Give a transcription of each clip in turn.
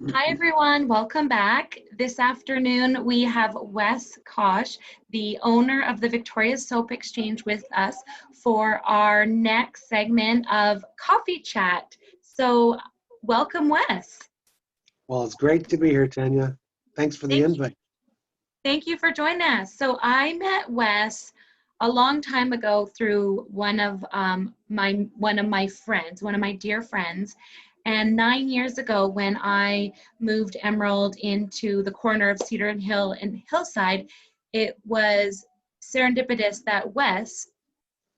Hi everyone, welcome back. This afternoon we have Wes Koch, the owner of the Victoria Soap Exchange, with us for our next segment of Coffee Chat. So welcome, Wes. Well, it's great to be here, Tanya. Thanks for the Thank you. invite. Thank you for joining us. So I met Wes a long time ago through one of my friends, one of my dear friends. And 9 years ago, when I moved Emerald into the corner of Cedar and Hill and Hillside, it was serendipitous that Wes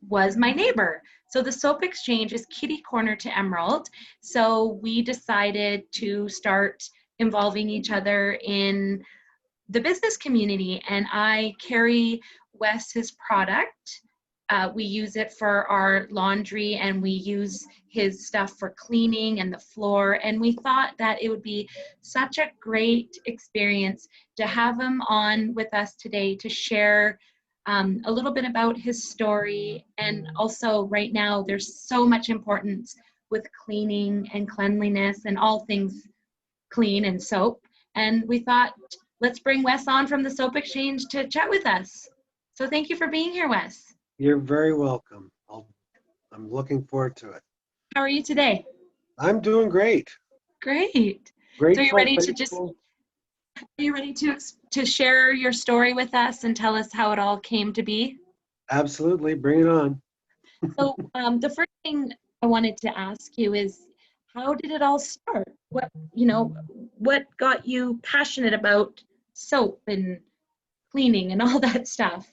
was my neighbor. So the Soap Exchange is kitty corner to Emerald. So we decided to start involving each other in the business community, and I carry Wes's product. We use it for our laundry, and we use his stuff for cleaning and the floor. And we thought that it would be such a great experience to have him on with us today to share a little bit about his story. And also right now, there's so much importance with cleaning and cleanliness and all things clean and soap. And we thought, let's bring Wes on from the Soap Exchange to chat with us. So thank you for being here, Wes. You're very welcome. I'm looking forward to it. How are you today? I'm doing great. Great. So Grateful, are you ready grateful. to share your story with us and tell us how it all came to be? Absolutely, bring it on. So the first thing I wanted to ask you is, how did it all start? What got you passionate about soap and cleaning and all that stuff?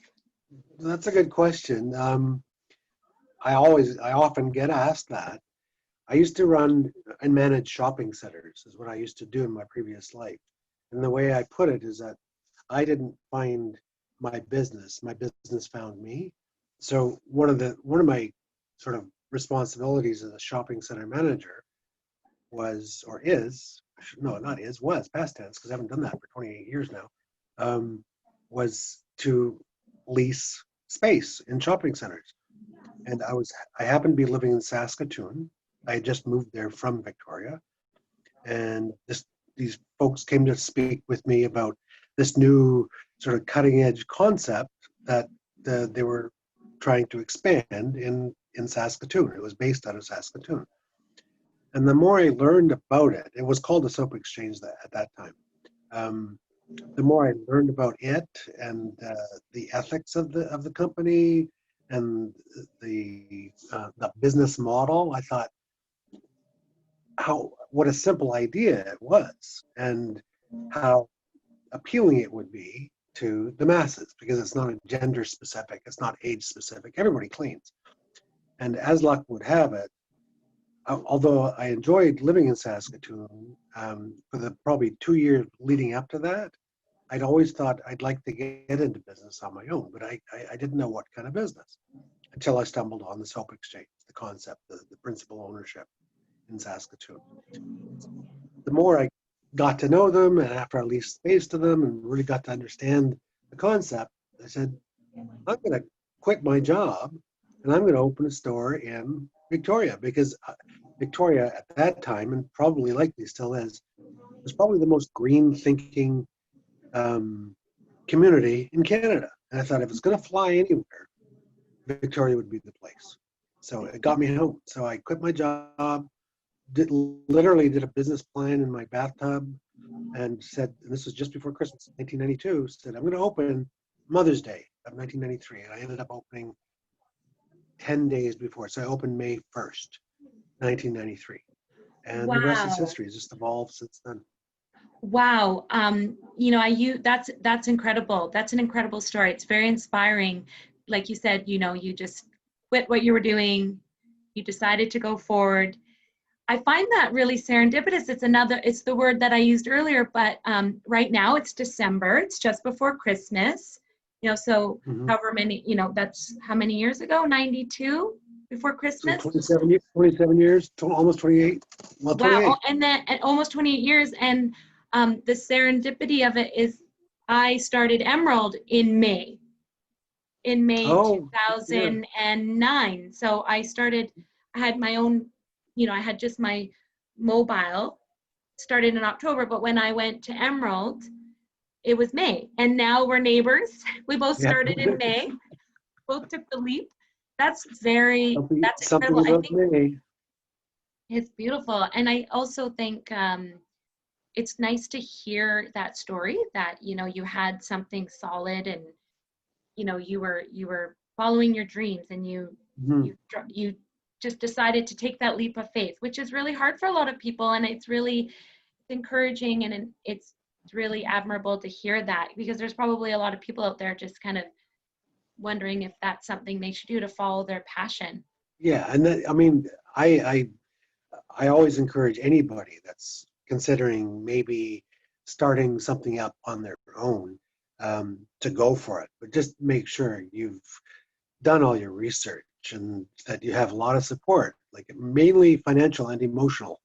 That's a good question. I often get asked that. I used to run and manage shopping centers, is what I used to do in my previous life. And the way I put it is that I didn't find my business found me. So one of my sort of responsibilities as a shopping center manager was, or is, no, not is, was, past tense, because I haven't done that for 28 years now, was to lease space in shopping centers. And I happened to be living in Saskatoon. I had just moved there from Victoria. And these folks came to speak with me about this new sort of cutting edge concept that they were trying to expand in Saskatoon. It was based out of Saskatoon. And the more I learned about it, it was called the Soap Exchange at that time. The more I learned about it and the ethics of the company and the business model, I thought, what a simple idea it was, and how appealing it would be to the masses, because it's not gender specific, it's not age specific. Everybody cleans. And as luck would have it, although I enjoyed living in Saskatoon, for the probably 2 years leading up to that, I'd always thought I'd like to get into business on my own, but I didn't know what kind of business until I stumbled on the Soap Exchange, the concept, the principal ownership in Saskatoon. The more I got to know them, and after I leased space to them and really got to understand the concept, I said, I'm going to quit my job and I'm going to open a store in Victoria, because Victoria at that time, and probably likely still is, was probably the most green thinking community in Canada. And I thought, if it's going to fly anywhere, Victoria would be the place. So it got me home. So I quit my job, literally did a business plan in my bathtub, and said, and this was just before Christmas, 1992, said, I'm going to open Mother's Day of 1993. And I ended up opening 10 days before. So I opened May 1st, 1993. And Wow. The rest is history. It's just evolved since then. Wow. That's incredible. That's an incredible story. It's very inspiring. Like you said, you just quit what you were doing. You decided to go forward. I find that really serendipitous. It's the word that I used earlier, but right now it's December. It's just before Christmas. So however many, that's how many years ago? 92 before Christmas? So 27 years, almost 28. Well, 28. Wow, and almost 28 years. And the serendipity of it is I started Emerald in May 2009. Yeah. So I had my own, I had just my mobile started in October, but when I went to Emerald, it was May. And now we're neighbors. We both Yeah. started in May, both took the leap. That's Something incredible. I about think me. it's beautiful. And I also think it's nice to hear that story that, you know, you had something solid and, you know, you were following your dreams and Mhm. you just decided to take that leap of faith, which is really hard for a lot of people. And it's really encouraging and it's really admirable to hear that, because there's probably a lot of people out there just kind of wondering if that's something they should do to follow their passion. Yeah, and that, I mean, I always encourage anybody that's considering maybe starting something up on their own to go for it, but just make sure you've done all your research and that you have a lot of support, like mainly financial and emotional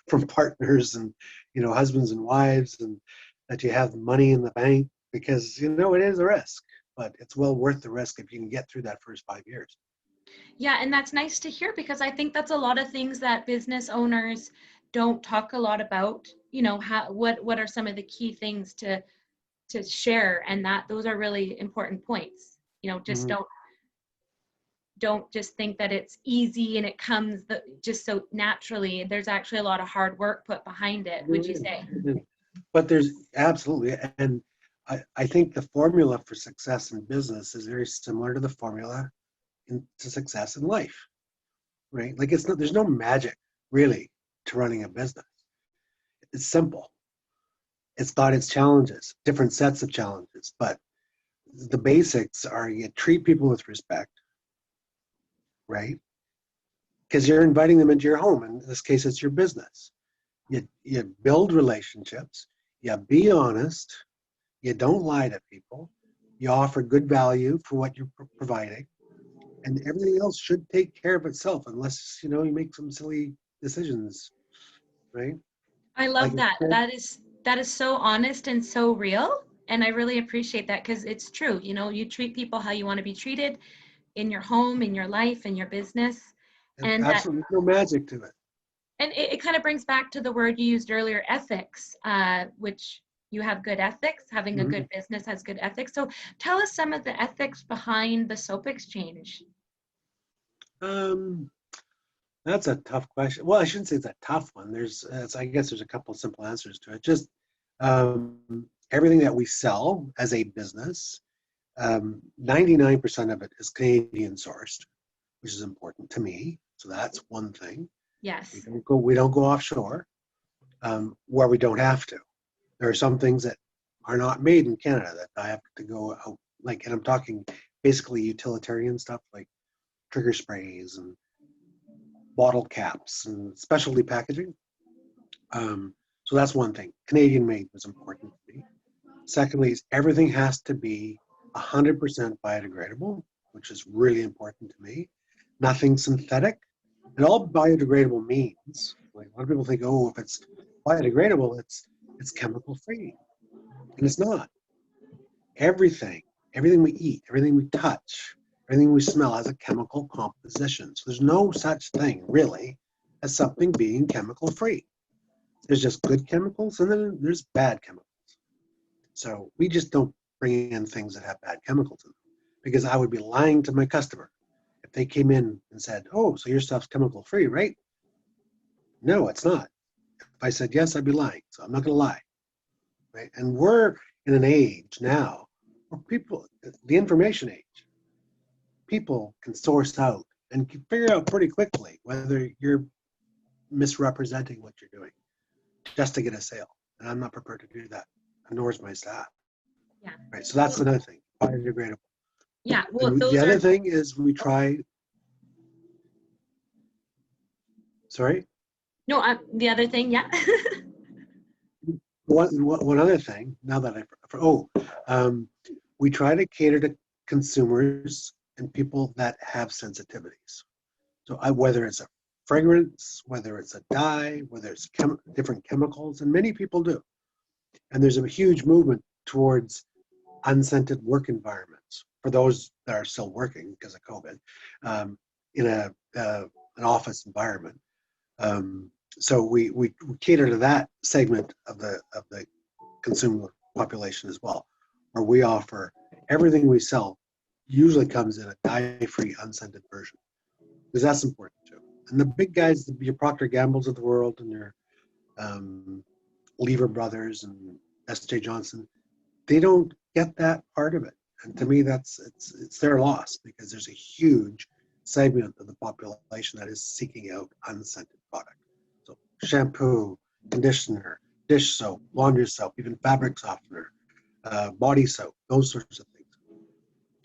from partners and, you know, husbands and wives, and that you have money in the bank, because, you know, it is a risk, but it's well worth the risk if you can get through that first 5 years. Yeah, and that's nice to hear, because I think that's a lot of things that business owners don't talk a lot about. You know, what are some of the key things to share, and that those are really important points. You know, just Mhm. don't just think that it's easy and it comes just so naturally. There's actually a lot of hard work put behind it, There would you is. say? But there's absolutely, and I think the formula for success in business is very similar to the formula to success in life, right? Like it's not, there's no magic really to running a business. It's simple. It's got its challenges, different sets of challenges, but the basics are you treat people with respect, right? Because you're inviting them into your home. In this case, it's your business. You build relationships, you be honest, you don't lie to people, you offer good value for what you're providing, and everything else should take care of itself unless, you know, you make some silly decisions, right? I Like love that. That is so honest and so real. And I really appreciate that, because it's true. You know, you treat people how you want to be treated in your home, in your life, in your business. And that absolutely no magic to it. and it kind of brings back to the word you used earlier, ethics, which you have good ethics. Having a Mhm. good business has good ethics. So tell us some of the ethics behind the soap exchange. Um, that's a tough question. Well, I shouldn't say it's a tough one. I guess there's a couple of simple answers to it. Just um, everything that we sell as a business, 99% of it is Canadian sourced, which is important to me. So that's one thing. Yes. We don't go offshore where we don't have to. There are some things that are not made in Canada that I have to go out, like, and I'm talking basically utilitarian stuff like trigger sprays and bottle caps and specialty packaging. So that's one thing. Canadian made was important to me. Secondly, is everything has to be 100% biodegradable, which is really important to me. Nothing synthetic. And all biodegradable means, like a lot of people think, oh, if it's biodegradable, it's chemical free, and it's not. Everything, everything we eat, everything we touch, everything we smell has a chemical composition. So there's no such thing really as something being chemical free. There's just good chemicals and then there's bad chemicals. So we just don't bring in things that have bad chemicals in them, because I would be lying to my customer if they came in and said, oh, so your stuff's chemical free, right? No, it's not. If I said yes, I'd be lying. So I'm not going to lie, right? And we're in an age now where people, the information age, people can source out and can figure out pretty quickly whether you're misrepresenting what you're doing just to get a sale. And I'm not prepared to do that, and nor is my staff. Yeah. Right. So that's Well, another thing, biodegradable. yeah. Well, And the those other are. thing is we try, sorry, No, the other thing, yeah. one other thing, now that um, we try to cater to consumers and people that have sensitivities. So whether it's a fragrance, whether it's a dye, whether it's different chemicals, and many people do. And there's a huge movement towards unscented work environments for those that are still working because of COVID, in an office environment. So we cater to that segment of the consumer population as well, where we offer everything we sell usually comes in a dye-free, unscented version, because that's important too. And the big guys, your Procter Gambles of the world, and your um, Lever Brothers and S.J. Johnson, they don't get that part of it. And to me, it's their loss, because there's a huge segment of the population that is seeking out unscented product. So shampoo, conditioner, dish soap, laundry soap, even fabric softener, body soap, those sorts of things.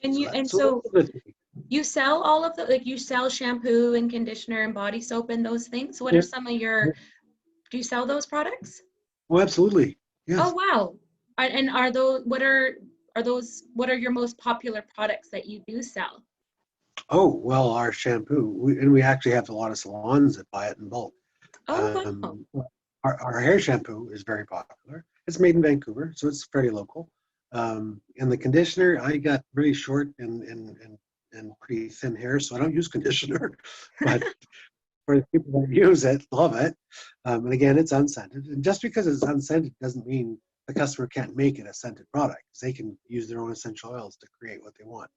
And So you, that, and so so those are the things. you sell all of the, like you sell shampoo and conditioner and body soap and those things. What are Yeah, some of yeah. your, do you sell those products? Oh, absolutely. Oh, Yes. wow. And are those, what are your most popular products that you do sell? Oh, well, our shampoo, and we actually have a lot of salons that buy it in bulk. Oh, wow. Um, our hair shampoo is very popular. It's made in Vancouver, so it's fairly local. And the conditioner, I got really short and pretty thin hair, so I don't use conditioner. But for the people that use it, love it. And again, it's unscented. And just because it's unscented doesn't mean the customer can't make it a scented product. They can use their own essential oils to create what they want.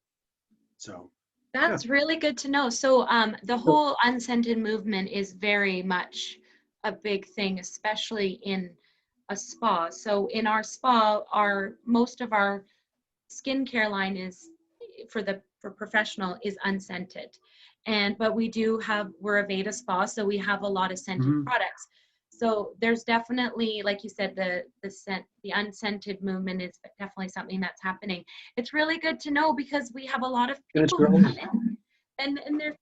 So, yeah. That's really good to know. So the whole unscented movement is very much a big thing, especially in a spa. So in our spa, our most of our skincare line is for professional is unscented. And but we do have, we're a Veda spa, so we have a lot of scented Mhm. products. So there's definitely, like you said, the unscented movement is definitely something that's happening. It's really good to know, because we have a lot of And it's people who come growing. in and they're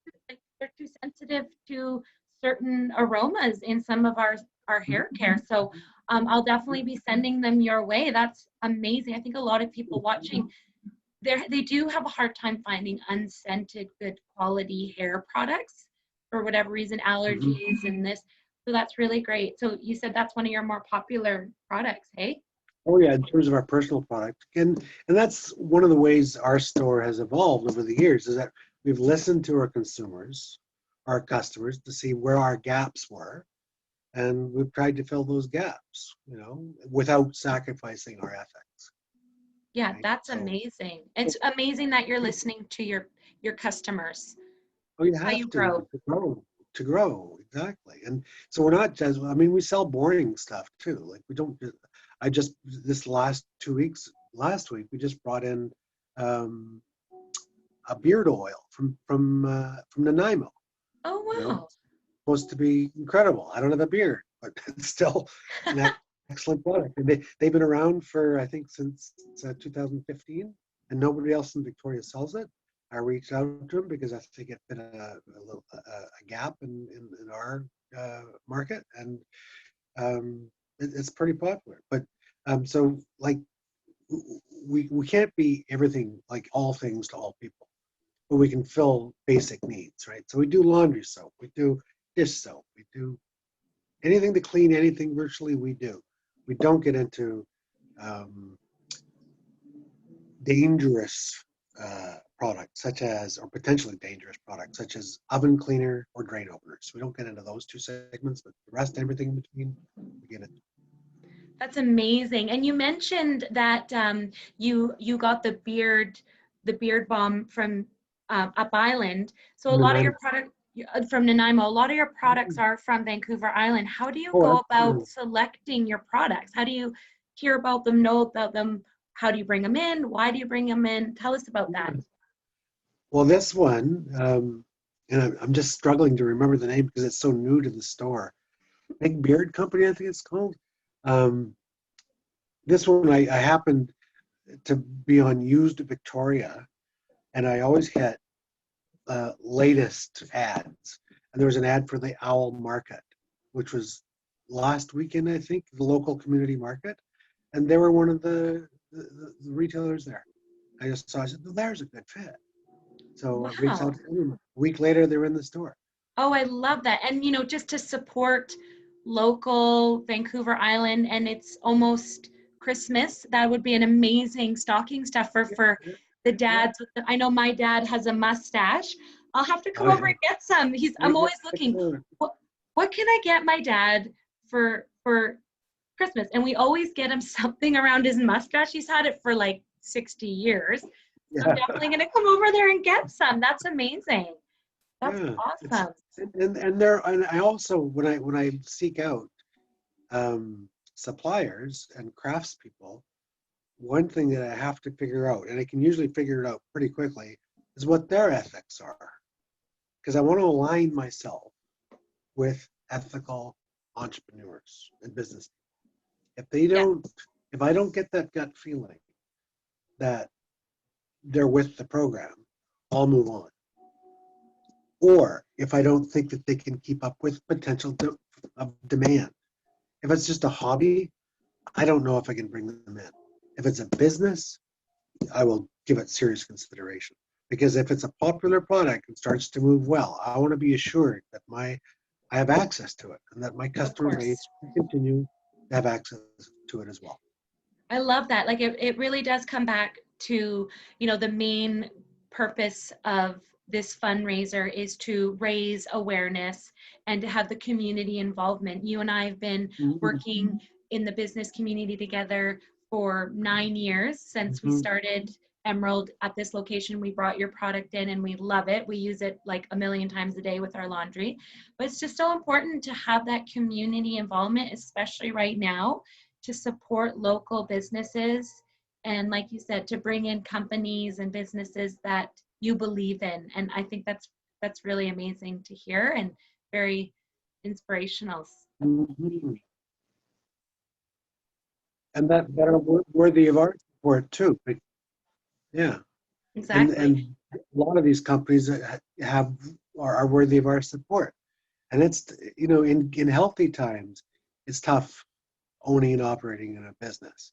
too sensitive to certain aromas in some of our hair care. So I'll definitely be sending them your way. That's amazing. I think a lot of people watching, they do have a hard time finding unscented, good quality hair products for whatever reason, Mhm. allergies and this. So that's really great. So you said that's one of your more popular products, hey? Oh yeah, in terms of our personal product, and that's one of the ways our store has evolved over the years, is that we've listened to our consumers, our customers, to see where our gaps were, and we've tried to fill those gaps, without sacrificing our ethics. Yeah, Right? that's So, amazing. It's amazing that you're listening to your customers. oh, you It's how have you grow. to grow exactly, and so we're not just. I mean, we sell boring stuff too. Like we don't. I just this last 2 weeks. Last week we just brought in. Um, a beard oil from Nanaimo. Oh, It's wow. supposed to be incredible. I don't have a beard, but it's still an excellent product. And they've been around for, I think, since 2015, and nobody else in Victoria sells it. I reached out to them because I think it fit a gap in our market, and it's pretty popular. But so like we can't be everything, like all things to all people, but we can fill basic needs, right? So we do laundry soap, we do dish soap, we do anything to clean anything virtually, we do. We don't get into um, dangerous products such as, or potentially dangerous products such as oven cleaner or drain openers. We don't get into those two segments, but the rest, everything in between, we get it. That's amazing. And you mentioned that you got the beard balm from Up Island. So a lot of your Nanaimo. product from Nanaimo. A lot of your products are from Vancouver Island. How do you Oh, go about absolutely. selecting your products? How do you hear about them, know about them? How do you bring them in? Why do you bring them in? Tell us about that. Well, this one, and I'm just struggling to remember the name because it's so new to the store. Big Beard Company, I think it's called. Um, this one, I happened to be on Used Victoria, and I always get latest ads. And there was an ad for the Owl Market, which was last weekend, I think, the local community market, and they were one of the retailers there. I just saw, I said, well, there's a good fit. So I reached out Wow. to them. A week later, they were in the store. Oh, I love that. And just to support local Vancouver Island, and it's almost Christmas, that would be an amazing stocking stuffer Yeah, for yeah, the yeah. dads. I know my dad has a mustache. I'll have to come I over have. and get some. I'm Yeah, always take looking. a look. What what can I get my dad for Christmas? And we always get him something around his mustache. He's had it for like 60 years. So I'm Yeah. definitely going to come over there and get some. That's amazing. That's Yeah. awesome. And I also, when I seek out suppliers and craftspeople, one thing that I have to figure out, and I can usually figure it out pretty quickly, is what their ethics are. Because I want to align myself with ethical entrepreneurs and business. Yeah. If I don't get that gut feeling that they're with the program, I'll move on. Or if I don't think that they can keep up with potential of demand. If it's just a hobby, I don't know if I can bring them in. If it's a business, I will give it serious consideration. Because if it's a popular product and starts to move well, I want to be assured that I have access to it and that my Of customer course. base can continue to have access to it as well. I love that. Like it really does come back to, the main purpose of this fundraiser is to raise awareness and to have the community involvement. You and I have been working in the business community together for 9 years since we Mhm. started Emerald at this location. We brought your product in and we love it. We use it like a million times a day with our laundry. But it's just so important to have that community involvement, especially right now, to support local businesses and, like you said, to bring in companies and businesses that you believe in. And I think that's really amazing to hear and very inspirational. Mhm. And that are worthy of our support too. Yeah. Exactly. And a lot of these companies are worthy of our support. And it's, in healthy times, it's tough owning and operating in a business,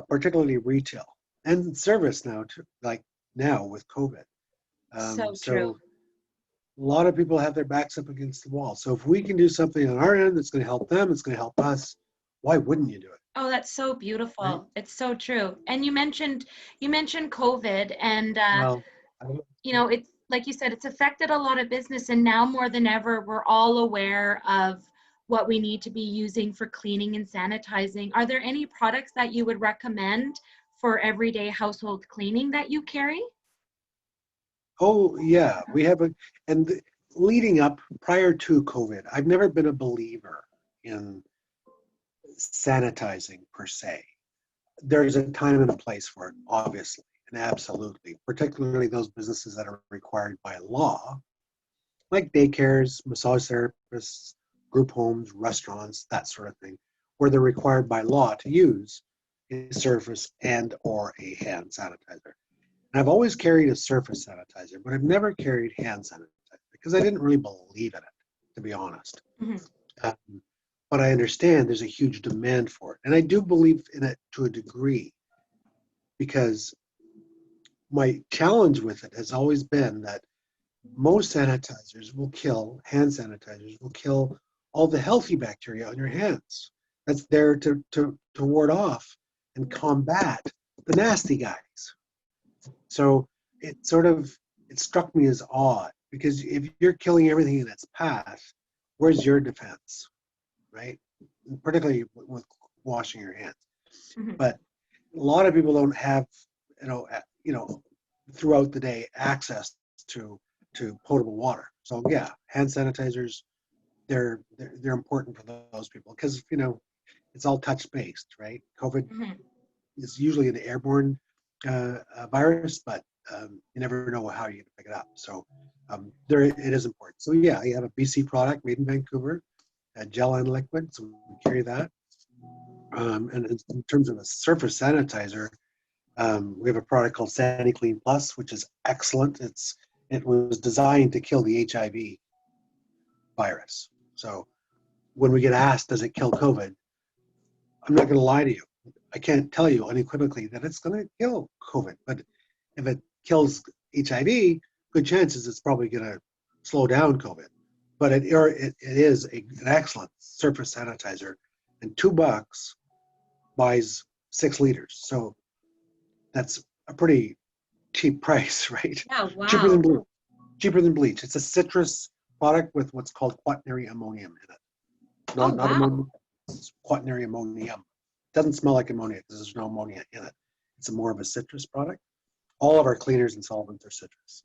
particularly retail and service now, too, like now with COVID. So true. So a lot of people have their backs up against the wall. So if we can do something on our end that's going to help them, it's going to help us. Why wouldn't you do it? Oh, that's so Right? beautiful. It's so true. And you mentioned COVID, and Well, I don't, it's like you said, it's affected a lot of business, and now more than ever, we're all aware of what we need to be using for cleaning and sanitizing. Are there any products that you would recommend for everyday household cleaning that you carry? oh yeah, we have leading up prior to COVID, I've never been a believer in sanitizing per se. There's a time and a place for it, obviously, and absolutely, particularly those businesses that are required by law, like daycares, massage therapists, group homes, restaurants, that sort of thing, where they're required by law to use a surface and or a hand sanitizer. And I've always carried a surface sanitizer, but I've never carried hand sanitizer because I didn't really believe in it, to be honest. Mhm. Um, but I understand there's a huge demand for it. And I do believe in it to a degree because my challenge with it has always been that most hand sanitizers will kill all the healthy bacteria on your hands. That's there to ward off and combat the nasty guys. So it struck me as odd because if you're killing everything in its path, where's your defense, right? Particularly with washing your hands. Mhm. But a lot of people don't have, throughout the day access to potable water. So yeah, hand sanitizers they're important for those people because it's all touch based, right? COVID Mhm. is usually an airborne virus, but you never know how you pick it up. So there it is important. So yeah, you have a BC product made in Vancouver, gel and liquid, so we carry that. And in terms of a surface sanitizer, we have a product called SaniClean Plus, which is excellent. It was designed to kill the HIV virus. So when we get asked, does it kill COVID? I'm not going to lie to you. I can't tell you unequivocally that it's going to kill COVID. But if it kills HIV, good chances it's probably going to slow down COVID. But it is an excellent surface sanitizer, and $2 buys 6 liters. So that's a pretty cheap price, right? Yeah, Cheaper than wow. bleach. Cheaper than bleach. It's a citrus product with what's called quaternary ammonium in it. Oh, Not wow. ammonia, it's quaternary ammonium. It doesn't smell like ammonia because there's no ammonia in it. It's more of a citrus product. All of our cleaners and solvents are citrus.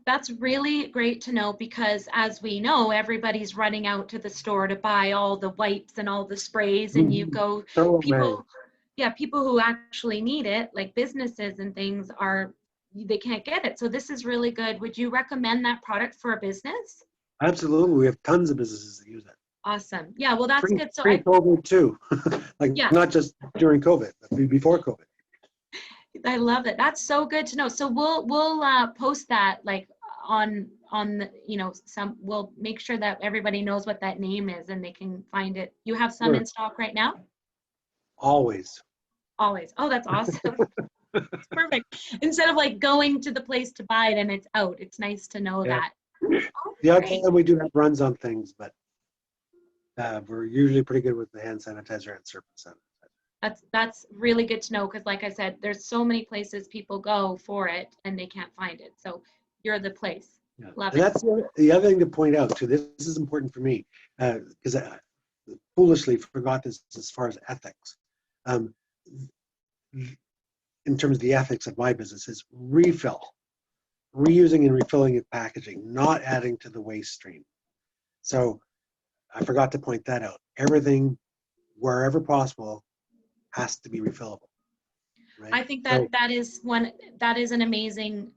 That's really great to know because as we know, everybody's running out to the store to buy all the wipes and all the sprays, and you go, Throw away. people, yeah, people who actually need it, like businesses and things they can't get it. So this is really good. Would you recommend that product for a business? Absolutely. We have tons of businesses that use it. Awesome. Yeah, well, that's good. So Pre-COVID too. Like yeah, not just during COVID, but before COVID. I love it. That's so good to know. So we'll post that like on the, we'll make sure that everybody knows what that name is and they can find it. You have some Sure. in stock right now? Always. Always. Oh, that's awesome. It's perfect. Instead of like going to the place to buy it and it's out, it's nice to know Yeah. that. Oh, The other great. time we do have runs on things, but we're usually pretty good with the hand sanitizer and surface sanitizer. That's really good to know because like I said, there's so many places people go for it and they can't find it. So you're the place. Yeah. Love And it. that's the other thing to point out too. This is important for me because I foolishly forgot this as far as ethics. In terms of the ethics of my business is refill, reusing and refilling of packaging, not adding to the waste stream. So I forgot to point that out. Everything, wherever possible, has to be refillable. Right? I think that is an amazing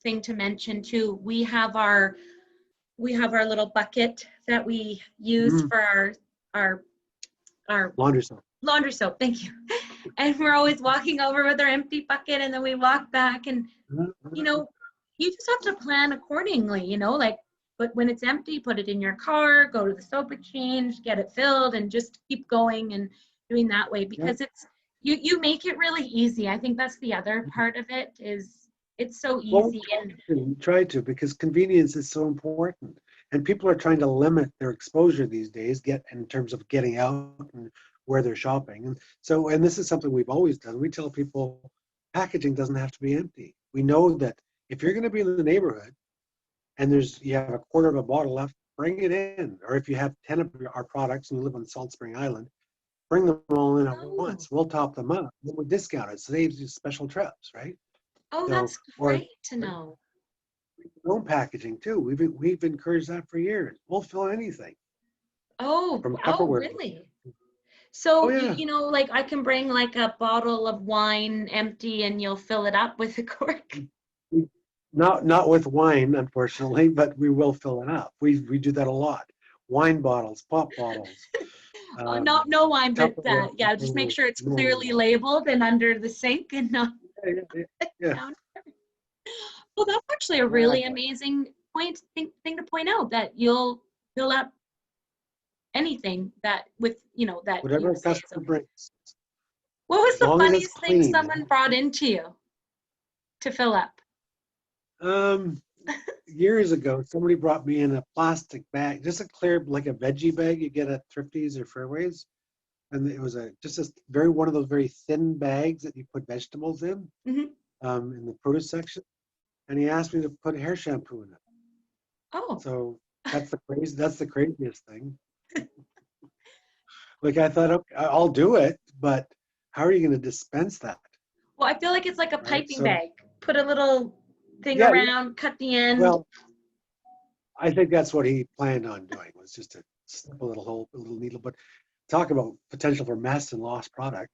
thing to mention too. We have our little bucket that we use for our laundry soap. Thank you. And we're always walking over with our empty bucket and then we walk back and you just have to plan accordingly, but when it's empty, put it in your car, go to the soap exchange, get it filled and just keep going and doing that way because you make it really easy. I think that's the other part of it is it's so easy. And try to because convenience is so important. And people are trying to limit their exposure these days, in terms of getting out and where they're shopping. And this is something we've always done. We tell people packaging doesn't have to be empty. We know that if you're going to be in the neighborhood and you have a quarter of a bottle left, bring it in. Or if you have 10 of our products and you live on Salt Spring Island, bring them all in at once. We'll top them up. Then we'll discount it. Saves you special trips, right? Oh, that's great to know. Our own packaging too. We've encouraged that for years. We'll fill anything. Oh, From Tupperware. Really? So, like I can bring like a bottle of wine empty and you'll fill it up with a cork. Not with wine, unfortunately, but we will fill it up. We do that a lot. Wine bottles, pop bottles. No wine, but just make sure it's clearly labeled and under the sink and not. Yeah. Well, that's actually a really amazing thing to point out that you'll fill up anything that with that whatever a customer brings. What was the funniest thing someone brought into you to fill up? Years ago, somebody brought me in a plastic bag, just a clear, like a veggie bag you get at Thrifties or Fairways, and it was one of those very thin bags that you put vegetables in the produce section, and he asked me to put hair shampoo in it. Oh, so that's the craziest thing. Like I thought, okay, I'll do it, but how are you going to dispense that? Well, I feel like it's like a piping bag. Put a little thing around, cut the end. Well, I think that's what he planned on doing, was just to snip a little hole, a little needle. But talk about potential for mess and lost product,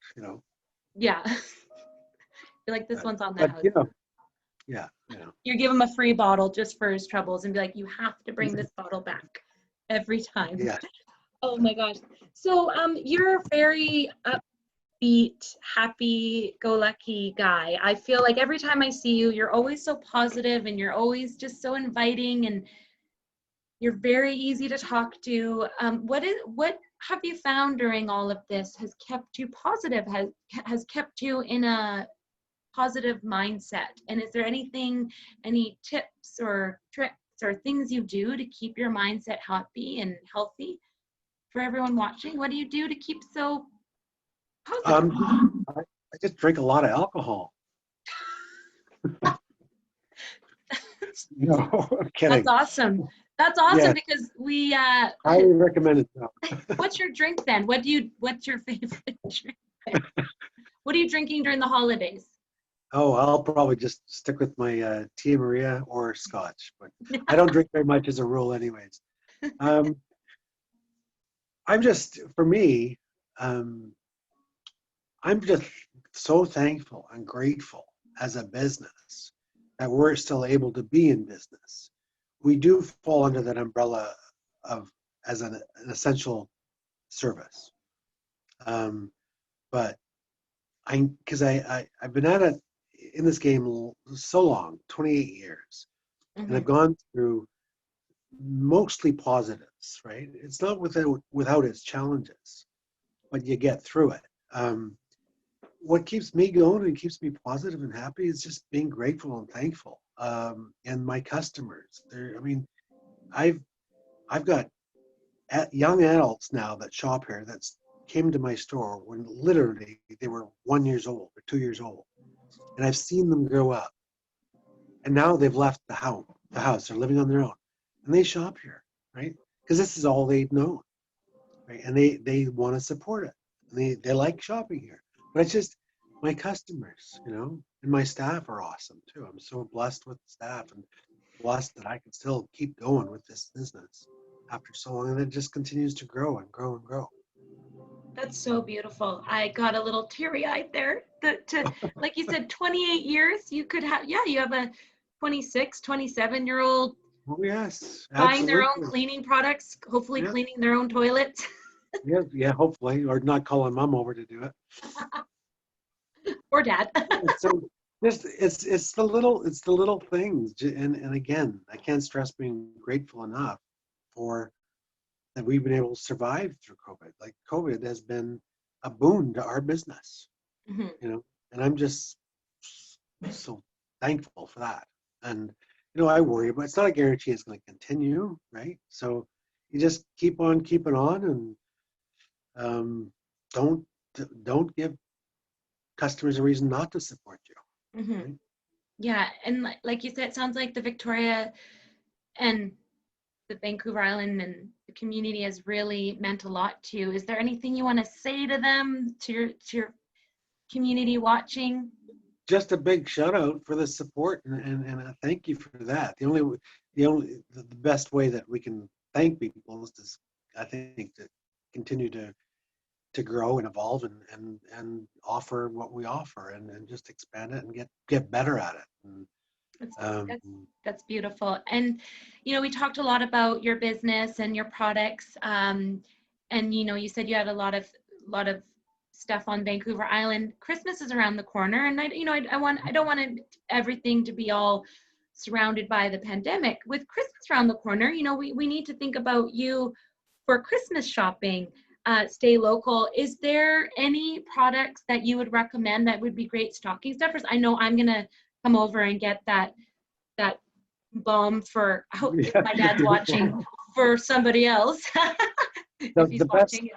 Yeah. You're like, this one's on the house. You give him a free bottle just for his troubles and be like, you have to bring this bottle back every time. Yeah. Oh my gosh. So you're a very upbeat, happy-go-lucky guy. I feel like every time I see you, you're always so positive and you're always just so inviting and you're very easy to talk to. What have you found during all of this has kept you positive, has kept you in a positive mindset? And is there any tips or tricks or things you do to keep your mindset happy and healthy for everyone watching? What do you do to keep so positive? I just drink a lot of alcohol. No, I'm kidding. That's awesome. That's awesome Yeah, because we highly recommend it. No. what's your drink then? What's your favorite drink then? What are you drinking during the holidays? Oh, I'll probably just stick with my Tia Maria or Scotch, but I don't drink very much as a rule, anyways. Um, I'm just, for me, um, I'm just so thankful and grateful as a business that we're still able to be in business. We do fall under that umbrella of as an essential service. Um, but I've been at it in this game so long, 28 years, and I've Mhm. gone through mostly positives, right? It's not without its challenges, but you get through it. What keeps me going and keeps me positive and happy is just being grateful and thankful. And my customers, I mean, I've I've got young adults now that shop here that's came to my store when literally they were 1 years old or 2 years old, and I've seen them grow up, and now they've left the house. They're living on their own, and they shop here, right? Because this is all they've known, right? And they want to support it, and they like shopping here. But it's just my customers, and my staff are awesome too. I'm so blessed with the staff and blessed that I can still keep going with this business after so long, and it just continues to grow and grow and grow. That's so beautiful. I got a little teary-eyed there. Like you said, 28 years, you could have, yeah, you have a 26, 27-year-old Oh yes, buying their own absolutely. cleaning products, hopefully Yeah, cleaning their own toilets. yeah, yeah. Hopefully, or not calling mom over to do it. Or dad. Yeah, so just it's the little things, and again, I can't stress being grateful enough for that we've been able to survive through COVID. Like COVID has been a boon to our business, Mhm. and I'm just so thankful for that. And I worry, but it's not a guarantee it's going to continue, right? So you just keep on keeping on, and um, don't don't give customers a reason not to support you, Mhm. right? Yeah, and like you said, it sounds like the Victoria and the Vancouver Island and the community has really meant a lot to you. Is there anything you want to say to them, to your community watching? Just a big shout out for the support, and a thank you for that. The best way that we can thank people is I think, to continue to grow and evolve and offer what we offer, and just expand it and get better at it. And, That's um, that's that's beautiful. And we talked a lot about your business and your products. And you said you had a lot of stuff on Vancouver Island. Christmas is around the corner, and I don't want everything to be all surrounded by the pandemic. With Christmas around the corner, we need to think about you for Christmas shopping. Stay local. Is there any products that you would recommend that would be great stocking stuffers? I know I'm gonna come over and get that balm for, I hope if yeah, my dad's watching, for somebody else. the, If he's the best watching.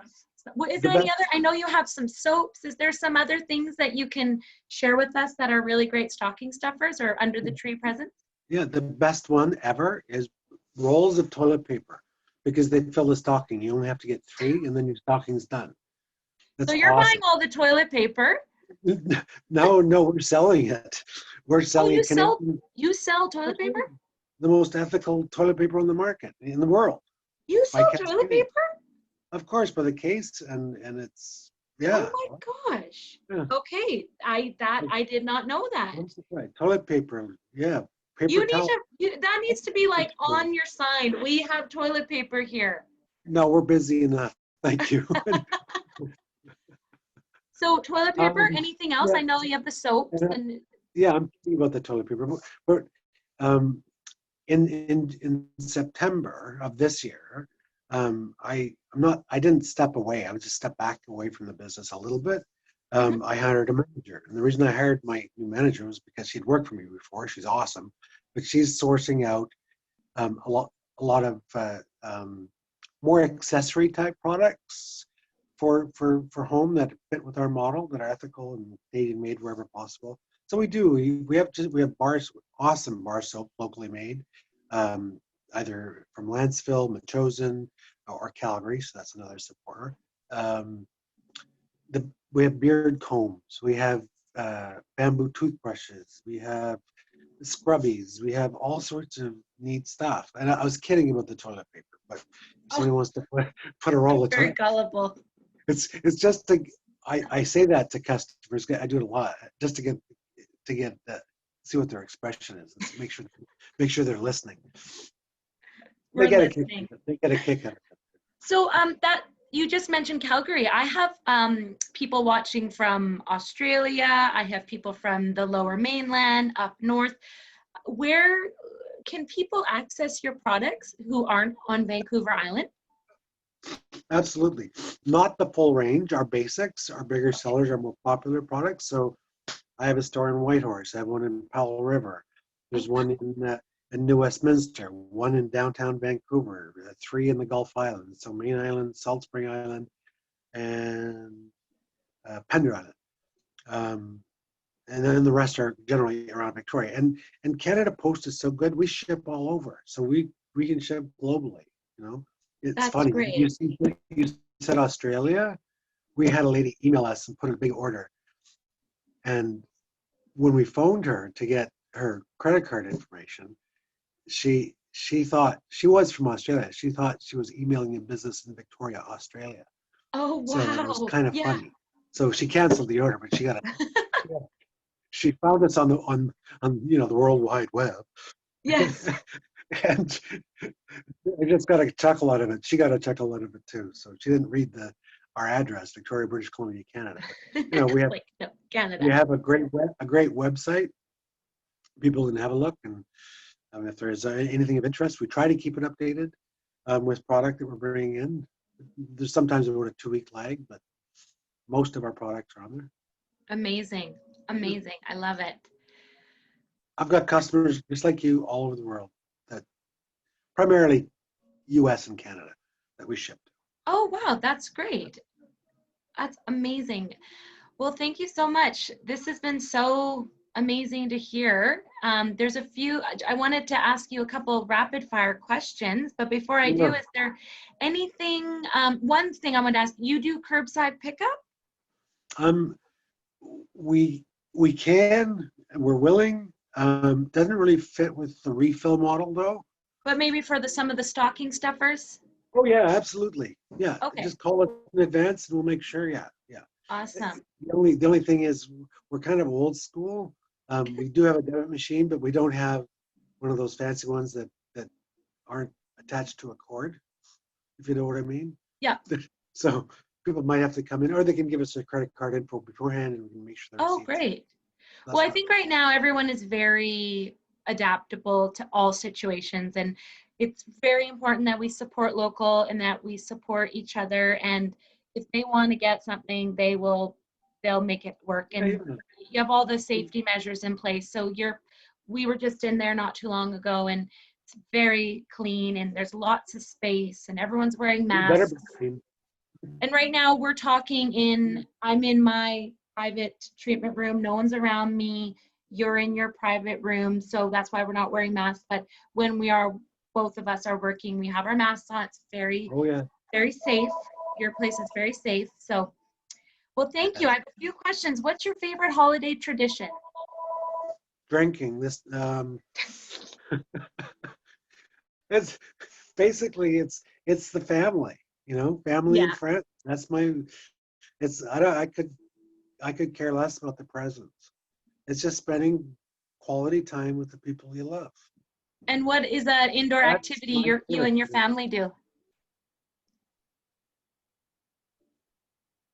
What is the there any other? best I know you have some soaps. Is there some other things that you can share with us that are really great stocking stuffers or under the tree presents? Yeah, the best one ever is rolls of toilet paper, because they fill the stocking. You only have to get 3, and then your stocking's done. So That's you're buying awesome. all the toilet paper. No, no, we're selling it. We're Oh, selling you a sell Canadian, you sell toilet paper? the most ethical toilet paper on the market in the world, You by sell toilet Cascade. paper? Of course, by the case, and it's, Oh yeah, my gosh. yeah. Okay, I did not know that. That's right. Toilet paper, yeah, paper You need towel. to, that needs to be like on your sign. We have toilet paper here. No, we're busy enough. Thank you. So toilet paper, um, anything else? yeah, I know you have the soaps and, and yeah, I'm thinking about the toilet paper, but um, in September of this year, I didn't step away. I would just step back away from the business a little bit. mhm, I hired a manager, and the reason I hired my new manager was because she'd worked for me before. She's awesome, but she's sourcing out um, a lot a lot of more accessory type products for home that fit with our model, that are ethical and Canadian made wherever possible. So we have bars, awesome bar soap, locally made. either from Lanceville, Metchosin, or Calgary, so that's another supporter. We have beard combs, we have bamboo toothbrushes, we have scrubbies, we have all sorts of neat stuff. And I was kidding about the toilet paper, but if somebody wants to put a roll of Very toilet, gullible. it's just to, I say that to customers. I do it a lot just to get see what their expression is. Let's make sure they're listening. They We're get a kick. listening. They get a kick out of it. So that you just mentioned Calgary. I have people watching from Australia. I have people from the Lower Mainland, up north. Where can people access your products who aren't on Vancouver Island? Absolutely. Not the full range. Our basics, our bigger sellers, our more popular products. So I have a store in Whitehorse. I have one in Powell River. There's one in New Westminster, one in downtown Vancouver, 3 in the Gulf Islands. So Main Island, Salt Spring Island, and Pender Island. And then the rest are generally around Victoria. And Canada Post is so good, we ship all over. So we can ship globally, you know. It's That's funny. great. You said Australia. We had a lady email us and put a big order. And when we phoned her to get her credit card information, she thought she was from Australia. She thought she was emailing a business in Victoria, Australia. Oh, wow. So it was kind of Yeah. funny. So she canceled the order, but she found us on the World Wide Web. Yes. And I just got a chuckle out of it. She got a chuckle out of it too. So she didn't read our address, Victoria, British Columbia, Canada. But, we have Canada. We have a great website. People can have a look, and if there's anything of interest, we try to keep it updated with product that we're bringing in. There's sometimes about a 2-week lag, but most of our products are on there. Amazing. Amazing. I love it. I've got customers just like you all over the world, that primarily US and Canada, that we ship to. Oh, wow. That's great. That's amazing. Well, thank you so much. This has been so amazing to hear. There's a few, I wanted to ask you a couple rapid fire questions, but before I do, is there anything, one thing I want to ask, you do curbside pickup? We can, and we're willing. Doesn't really fit with the refill model though. But maybe for some of the stocking stuffers? Oh yeah, absolutely. Yeah. Okay. Just call us in advance and we'll make sure. Yeah. Awesome. The only thing is we're kind of old school. We do have a debit machine, but we don't have one of those fancy ones that aren't attached to a cord, if you know what I mean. Yeah. So people might have to come in, or they can give us a credit card info beforehand and we can make sure they're Oh, great. Well, I think right now everyone is very adaptable to all situations, and it's very important that we support local and that we support each other. And if they want to get something, they'll make it work. And you have all the safety measures in place. So we were just in there not too long ago, and it's very clean and there's lots of space and everyone's wearing masks. And right now we're talking I'm in my private treatment room. No one's around me. You're in your private room. So that's why we're not wearing masks. But when both of us are working, we have our masks on. It's very, very safe. Your place is very safe. So, well, thank you. I have a few questions. What's your favorite holiday tradition? Drinking. It's basically it's the family, family and friends. That's I could care less about the presents. It's just spending quality time with the people you love. And what is that indoor activity you and your family do?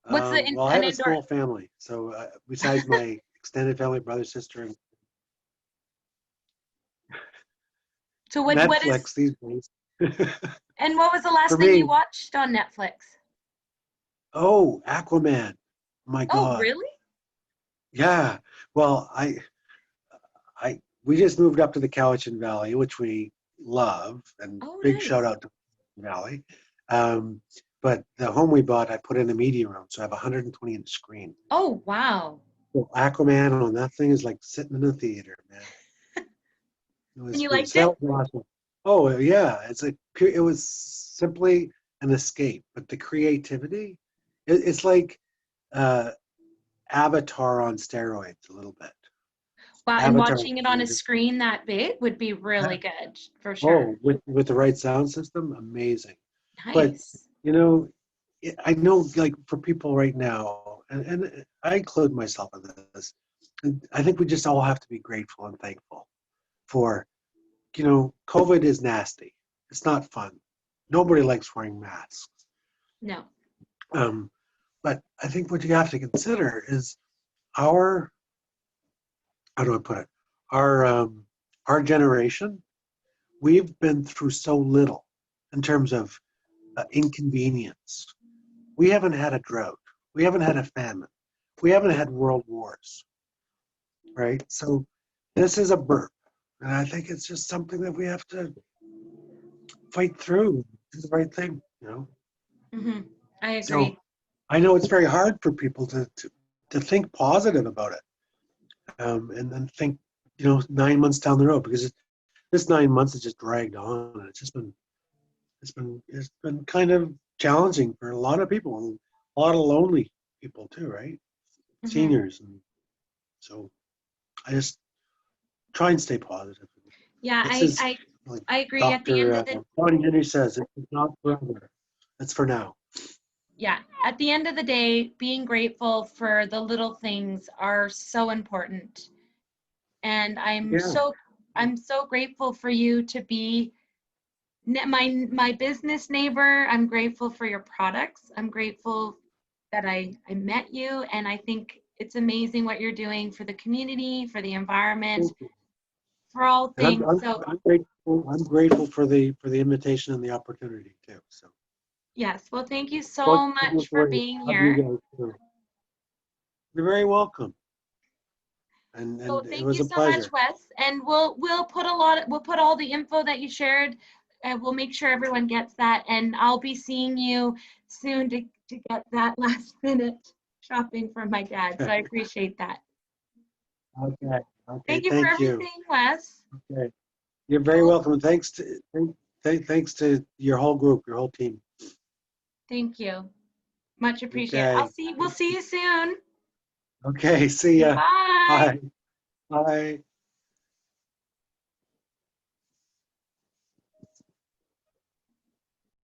What's well, I have a small family, so besides my extended family, brother, sister, and so Netflix these days. And what was the last thing you watched on Netflix? Oh, Aquaman. My God. Oh, really? Yeah. Well, we just moved up to the Cowichan Valley, which we love, and big shout out to Valley. But the home we bought, I put in a media room, so I have a 120-inch screen. Oh, wow. So Aquaman on that thing is like sitting in a theater, man. And you liked it? Awesome. Oh yeah, it was simply an escape, but the creativity, it's like uh, Avatar on steroids a little bit. Wow, and Avatar. watching it on a screen that big would be really good for sure. Oh, with the right sound system, amazing. But Nice. you know, I know like for people right now, and I include myself in this. And I think we just all have to be grateful and thankful for, COVID is nasty. It's not fun. Nobody likes wearing masks. No. Um, but I think what you have to consider is our, how do I put it? Our our generation, we've been through so little in terms of inconvenience. We haven't had a drought. We haven't had a famine. We haven't had world wars, right? So this is a burp. And I think it's just something that we have to fight through. Do the right thing. Hmm. I So agree. I know it's very hard for people to think positive about it, and then think, 9 months down the road, because this 9 months has just dragged on, and it's been kind of challenging for a lot of people, and a lot of lonely people too, right? Hmm. Seniors, and so I just try and stay positive. Yeah, This is like I agree. At the end Dr. of the Tony Henry says, it's not forever. It's for now. Yeah, at the end of the day, being grateful for the little things are so important. And Yeah. I'm so grateful for you to be my business neighbor. I'm grateful for your products. I'm grateful that I met you, and I think it's amazing what you're doing for the community, for the environment, for all And things. So I'm grateful. I'm grateful for the invitation and the opportunity too. So yes, well, thank you don't so don't much for worry. being Love you here. guys too. You're very welcome, and So and it thank was you a so much, pleasure. Wes. And we'll put all the info that you shared, and we'll make sure everyone gets that. And I'll be seeing you soon to get that last minute shopping for my dad. So I appreciate that. Okay. Okay. Thank you for Thank you. everything, Wes. Okay. You're very Well, welcome. And thanks to your whole group, your whole team. thank you. Much appreciated. Okay. We'll see you soon. Okay. See ya. Bye. Bye. Bye.